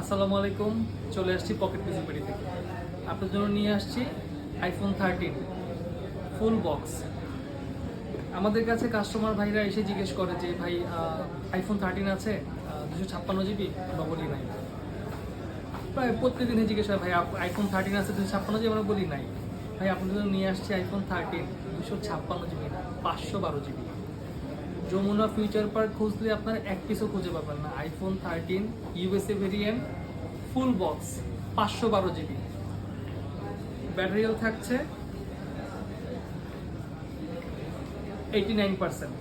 আসসালামু আলাইকুম। চলে আসছি পকেট পিসিপিডি থেকে। আপনার জন্য নিয়ে আসছি আইফোন 13 ফুল বক্স। আমাদের কাছে কাস্টমার ভাইরা এসে জিজ্ঞেস করে যে ভাই আইফোন 13 আছে 256 জিবি, আমরা বলি নাই। প্রায় প্রত্যেকদিনে জিজ্ঞেস হয় ভাই আইফোন 13 আছে 256 জিবি, আমরা বলি নাই। ভাই আপনার জন্য নিয়ে আসছি আইফোন 13 256 জিবি না, 512 জিবি। যমুনা ফিউচার পার্ক খুঁজলে আপনার এক পিসও খুঁজে পাবেন না। আইফোন 13 ইউএসএ ভেরিয়েন্ট ফুল বক্স 512 জিবি। ব্যাটারি হেলথ থাকছে 89%।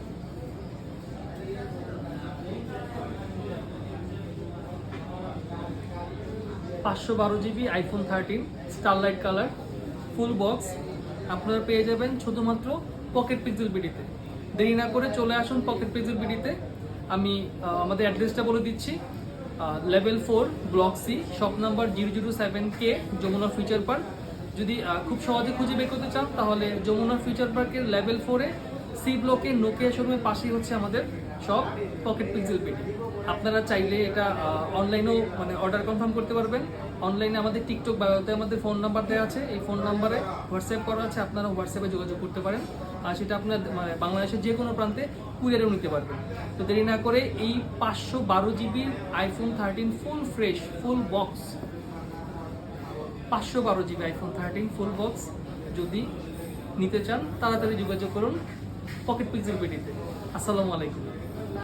$512 iPhone 13 starlight colour full box আপনারা পেয়ে যাবেন শুধুমাত্র পকেট পিক্সেল বিডিতে। দেরি না করে চলে আসুন পকেট পিক্সেল বিডিতে। আমি আমাদের অ্যাড্রেসটা বলে দিচ্ছি। Level 4 block C, shop number 007K, Jamuna Future Park. যদি খুব সহজে খুঁজে বের করতে চান তাহলে যমুনা ফিউচার পার্কের লেভেল 4-এ সি ব্লকে নোকিয়া শোরুমের পাশেই হচ্ছে আমাদের সব পকেট পিক্সেল বিডি। আপনারা চাইলে এটা অনলাইনেও মানে অর্ডার কনফার্ম করতে পারবেন। অনলাইনে আমাদের টিকটক বায়োতে আমাদের ফোন নাম্বার দেওয়া আছে, এই ফোন নাম্বারে হোয়াটসঅ্যাপ করা আছে, আপনারা হোয়াটসঅ্যাপে যোগাযোগ করতে পারেন। আর সেটা আপনার মানে বাংলাদেশের যে কোনো প্রান্তে কুরিয়ারেও নিতে পারবেন। তো দেরি না করে এই 512 জিবির iPhone 13 full fresh full box, 512 GB iPhone 13 full box যদি নিতে চান তাড়াতাড়ি যোগাযোগ করুন পকেট পিক্সেল বিডিতে। আসসালামু আলাইকুম।